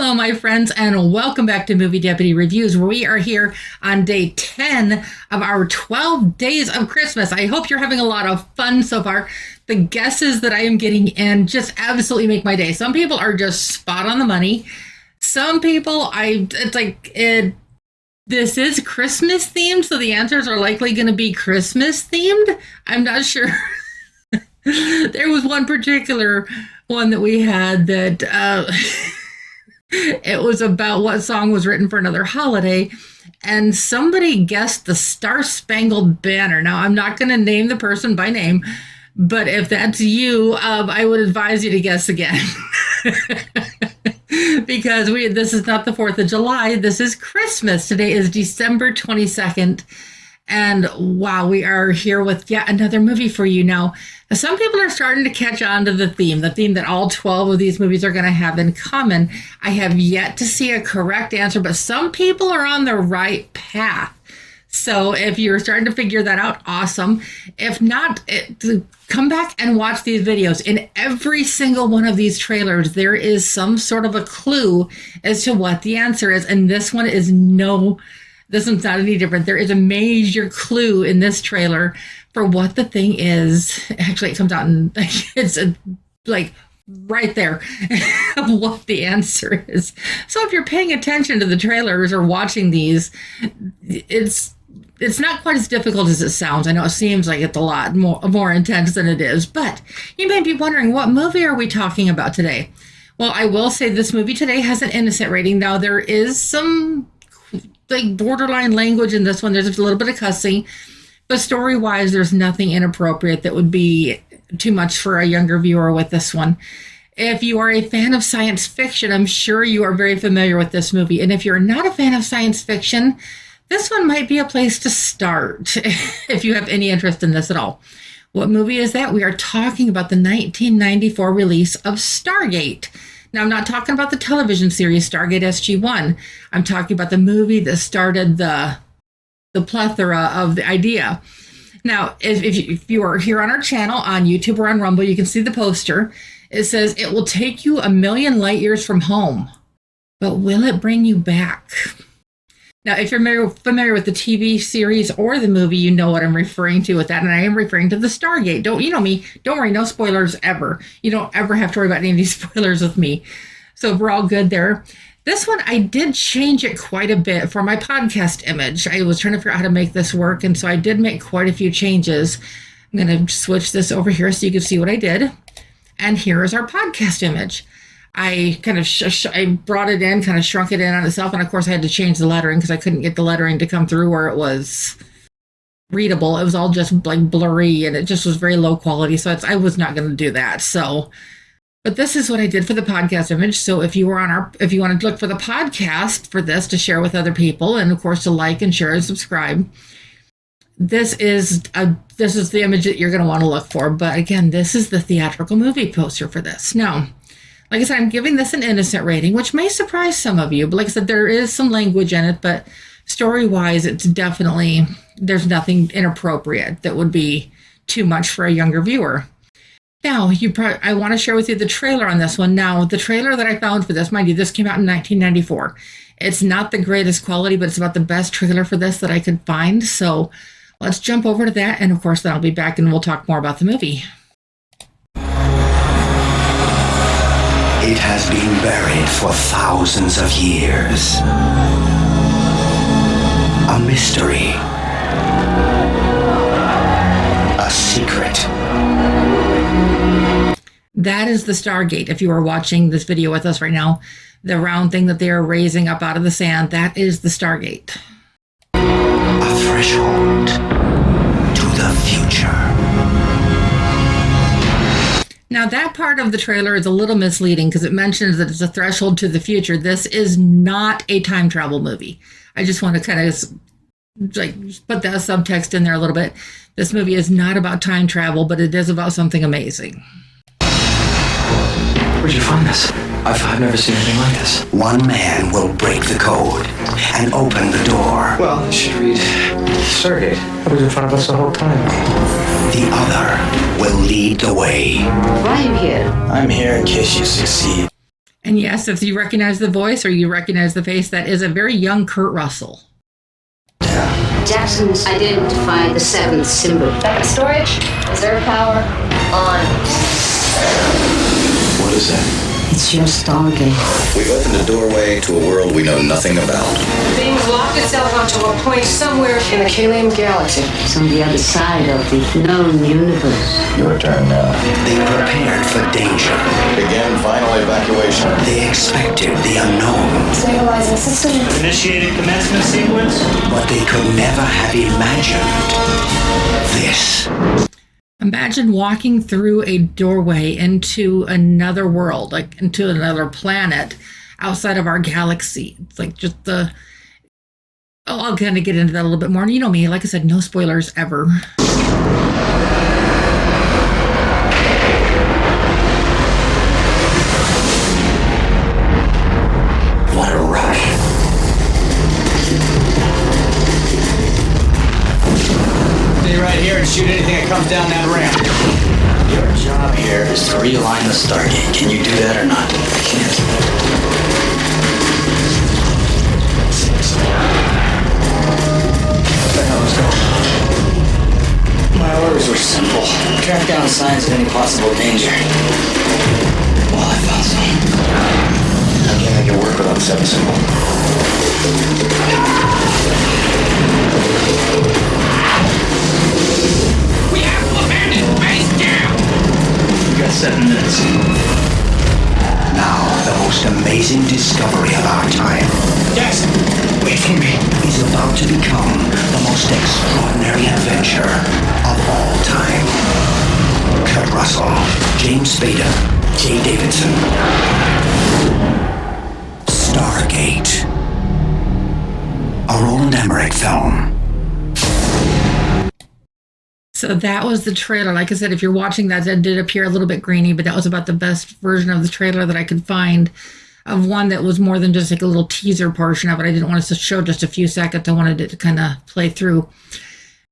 Hello, my friends, and welcome back to Movie Deputy Reviews, where we are here on day 10 of our 12 days of Christmas. I hope you're having a lot of fun so far. The guesses that I am getting in just absolutely make my day. Some people are just spot on the money. Some people, this is Christmas themed, so the answers are likely going to be Christmas themed. I'm not sure. There was one particular one that we had that it was about what song was written for another holiday, and somebody guessed the Star Spangled Banner. Now, I'm not going to name the person by name, but if that's you, I would advise you to guess again. Because this is not the 4th of July. This is Christmas. Today is December 22nd. And wow, we are here with yet another movie for you. Now, some people are starting to catch on to the theme that all 12 of these movies are going to have in common. I have yet to see a correct answer, but some people are on the right path. So if you're starting to figure that out, awesome. If not, come back and watch these videos. In every single one of these trailers, there is some sort of a clue as to what the answer is. And this one's not any different. There is a major clue in this trailer for what the thing is. Actually, it comes out and it's right there of what the answer is. So if you're paying attention to the trailers or watching these, it's not quite as difficult as it sounds. I know it seems like it's a lot more intense than it is, but you may be wondering, what movie are we talking about today? Well, I will say this movie today has an innocent rating. Now, there is some borderline language in this one. There's a little bit of cussing, but story-wise, there's nothing inappropriate that would be too much for a younger viewer with this one. If you are a fan of science fiction, I'm sure you are very familiar with this movie. And if you're not a fan of science fiction, this one might be a place to start if you have any interest in this at all. What movie is that? We are talking about the 1994 release of Stargate. Now, I'm not talking about the television series Stargate SG-1. I'm talking about the movie that started the plethora of the idea. Now, if you are here on our channel, on YouTube or on Rumble, you can see the poster. It says, "It will take you 1,000,000 light years from home, but will it bring you back?" Now, if you're familiar with the TV series or the movie, you know what I'm referring to with that, and I am referring to the Stargate. You know me. Don't worry, no spoilers ever. You don't ever have to worry about any of these spoilers with me. So we're all good there. This one, I did change it quite a bit for my podcast image. I was trying to figure out how to make this work, and so I did make quite a few changes. I'm going to switch this over here so you can see what I did. And here is our podcast image. I kind of I brought it in, kind of shrunk it in on itself. And of course I had to change the lettering because I couldn't get the lettering to come through where it was readable. It was all just blurry and it just was very low quality. So I was not going to do that. But this is what I did for the podcast image. So if you want to look for the podcast for this to share with other people, and of course to like and share and subscribe, this is the image that you're going to want to look for. But again, this is the theatrical movie poster for this. Now, like I said, I'm giving this an innocent rating, which may surprise some of you. But like I said, there is some language in it, but story-wise, there's nothing inappropriate that would be too much for a younger viewer. Now, I want to share with you the trailer on this one. Now, the trailer that I found for this, mind you, this came out in 1994. It's not the greatest quality, but it's about the best trailer for this that I could find. So let's jump over to that. And of course, then I'll be back and we'll talk more about the movie. It has been buried for thousands of years. A mystery. A secret. That is the Stargate. If you are watching this video with us right now, the round thing that they are raising up out of the sand, that is the Stargate. A threshold to the future. Now, that part of the trailer is a little misleading because it mentions that it's a threshold to the future. This is not a time travel movie. I just want to kind of put that subtext in there a little bit. This movie is not about time travel, but it is about something amazing. Where'd you find this? I've never seen anything like this. One man will break the code and open the door. Well, you should read Stargate. That was in front of us the whole time. The other will lead the way. Why are you here? I'm here in case you succeed. And yes, if you recognize the voice or you recognize the face, that is a very young Kurt Russell. Jackson's identified the seventh symbol. Weapon storage, reserve power, on. What is that? It's your Stargate. We've opened a doorway to a world we know nothing about. The beam's locked itself onto a point somewhere in the Kaliam galaxy. It's on the other side of the known universe. Your turn now. They prepared for danger. Begin final evacuation. They expected the unknown. Stabilizing system. Initiating commencement sequence. But they could never have imagined this. Imagine walking through a doorway into another world, like into another planet outside of our galaxy. It's like just the... Oh, I'll kind of get into that a little bit more. And you know me, like I said, no spoilers ever. What a rush. Stay right here and shoot anything that comes down that ramp. Your job here is to realign the Stargate. Can you do that or not? I can't. What the hell is going on? My orders were simple. Track down signs of any possible danger. Well, I found some. I can't make it work without the seventh symbol. We have to abandon base down! You got 7 minutes. Now, the most amazing discovery of our time Jackson, wait for me. is about to become the most extraordinary adventure of all time. Kurt Russell, James Spader, Jay Davidson. Stargate. A Roland Emmerich film. So that was the trailer. Like I said, if you're watching that, that did appear a little bit grainy, but that was about the best version of the trailer that I could find, of one that was more than just like a little teaser portion of it. I didn't want us to show just a few seconds. I wanted it to kind of play through.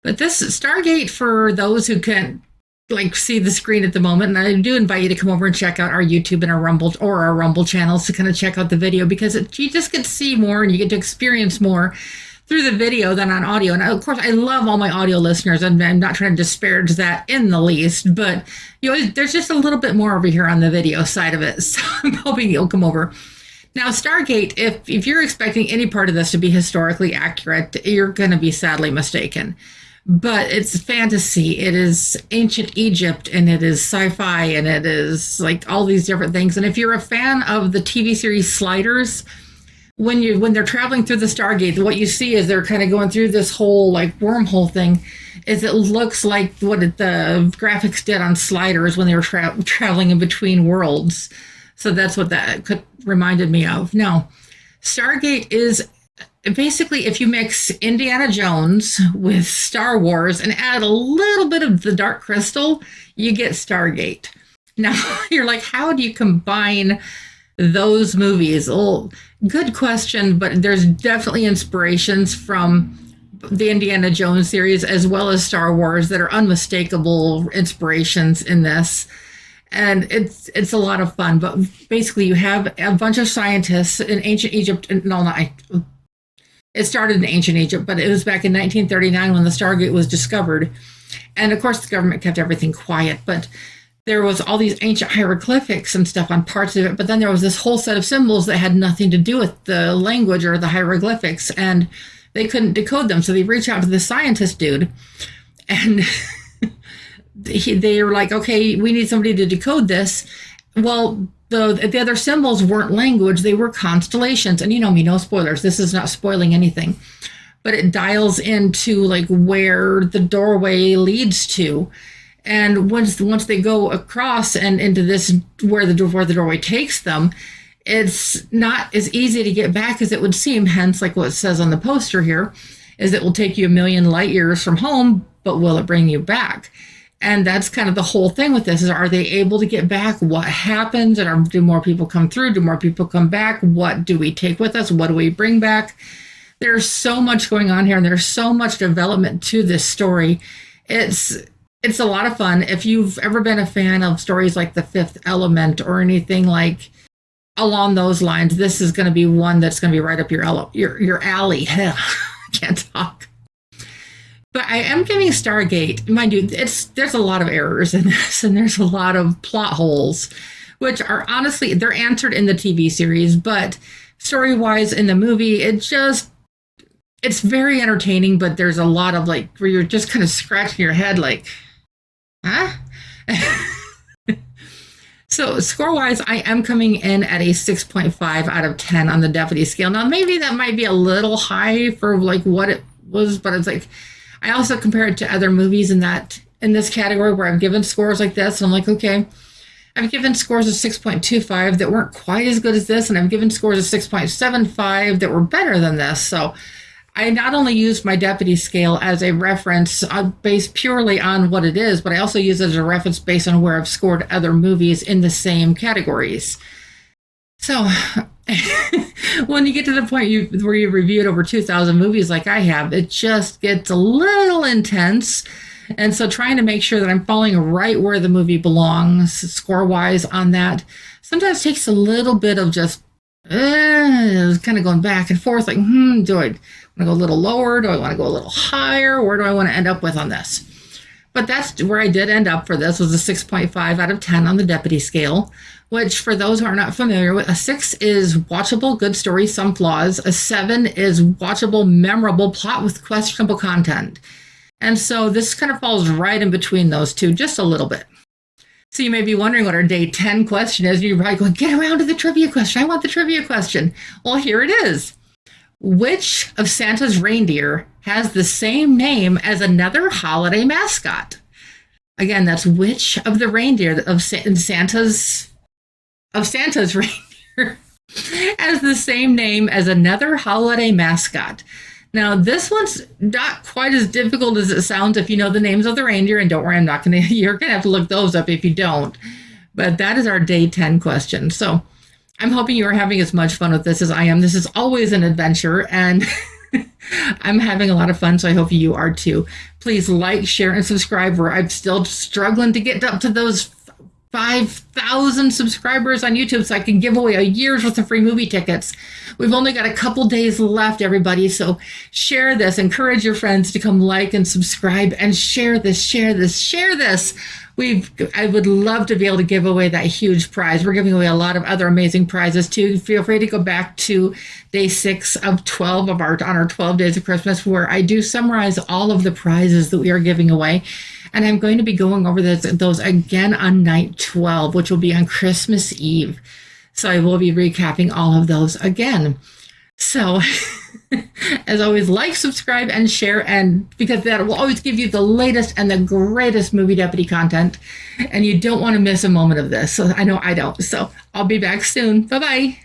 But this Stargate, for those who can't like see the screen at the moment, and I do invite you to come over and check out our YouTube and our Rumble channels to kind of check out the video, because you just get to see more and you get to experience more through the video than on audio. And of course, I love all my audio listeners, and I'm not trying to disparage that in the least, but there's just a little bit more over here on the video side of it. So I'm hoping you'll come over. Now, Stargate, if you're expecting any part of this to be historically accurate, you're going to be sadly mistaken. But it's fantasy. It is ancient Egypt, and it is sci-fi, and it is like all these different things. And if you're a fan of the TV series Sliders, when they're traveling through the Stargate, what you see is they're kind of going through this whole like wormhole thing. Is it looks like what the graphics did on Sliders when they were traveling in between worlds. So that's what that reminded me of. Now, Stargate is basically, if you mix Indiana Jones with Star Wars and add a little bit of the Dark Crystal, you get Stargate. Now, you're like, how do you combine those movies? Well, good question, but there's definitely inspirations from the Indiana Jones series as well as Star Wars that are unmistakable inspirations in this. And it's a lot of fun. But basically, you have a bunch of scientists in ancient Egypt. It started in ancient Egypt, but it was back in 1939 when the Stargate was discovered. And of course, the government kept everything quiet, but there was all these ancient hieroglyphics and stuff on parts of it. But then there was this whole set of symbols that had nothing to do with the language or the hieroglyphics, and they couldn't decode them. So they reached out to the scientist dude, and they were like, okay, we need somebody to decode this. Well, the other symbols weren't language, they were constellations. And you know me, no spoilers. This is not spoiling anything. But it dials into like where the doorway leads to. And once they go across and into this, where the doorway takes them, it's not as easy to get back as it would seem. Hence, like what it says on the poster here, is it will take you 1,000,000 light years from home, but will it bring you back? And that's kind of the whole thing with this, is are they able to get back? What happens? And do more people come through? Do more people come back? What do we take with us? What do we bring back? There's so much going on here, and there's so much development to this story. It's a lot of fun. If you've ever been a fan of stories like The Fifth Element or anything like along those lines, this is going to be one that's going to be right up your alley. I can't talk. But I am giving Stargate, mind you, there's a lot of errors in this, and there's a lot of plot holes, which are honestly, they're answered in the TV series, but story-wise in the movie, it's very entertaining, but there's a lot of like, where you're just kind of scratching your head like, huh? So score-wise, I am coming in at a 6.5 out of 10 on the deputy scale. Now, maybe that might be a little high for like what it was, but it's like, I also compare it to other movies in this category where I've given scores like this, and I'm like, okay, I've given scores of 6.25 that weren't quite as good as this, and I've given scores of 6.75 that were better than this. So I not only used my deputy scale as a reference based purely on what it is, but I also use it as a reference based on where I've scored other movies in the same categories. So when you get to the point where you reviewed over 2,000 movies like I have, it just gets a little intense. And so trying to make sure that I'm falling right where the movie belongs score-wise on that sometimes takes a little bit of just kind of going back and forth, like, do I want to go a little lower? Do I want to go a little higher? Where do I want to end up with on this? But that's where I did end up for this, was a 6.5 out of 10 on the deputy scale, which for those who are not familiar with, a 6 is watchable, good story, some flaws. A 7 is watchable, memorable plot with questionable content. And so this kind of falls right in between those two, just a little bit. So you may be wondering what our day 10 question is. You're probably going, get around to the trivia question. I want the trivia question. Well, here it is. Which of Santa's reindeer has the same name as another holiday mascot? Again, that's which of the reindeer of Santa's reindeer has the same name as another holiday mascot. Now, this one's not quite as difficult as it sounds if you know the names of the reindeer, and don't worry, you're going to have to look those up if you don't. But that is our day 10 question. So I'm hoping you are having as much fun with this as I am. This is always an adventure, and I'm having a lot of fun, so I hope you are too. Please like, share, and subscribe, where I'm still struggling to get up to those 5,000 subscribers on YouTube so I can give away a year's worth of free movie tickets. We've only got a couple days left, everybody, so share this. Encourage your friends to come like and subscribe and share this. I would love to be able to give away that huge prize. We're giving away a lot of other amazing prizes too. Feel free to go back to day 6 of 12 on our 12 days of Christmas, where I do summarize all of the prizes that we are giving away. And I'm going to be going over those again on night 12, which will be on Christmas Eve. So I will be recapping all of those again. So as always, like, subscribe, and share, and because that will always give you the latest and the greatest Movie Deputy content. And you don't want to miss a moment of this. So I know I don't. So I'll be back soon. Bye-bye.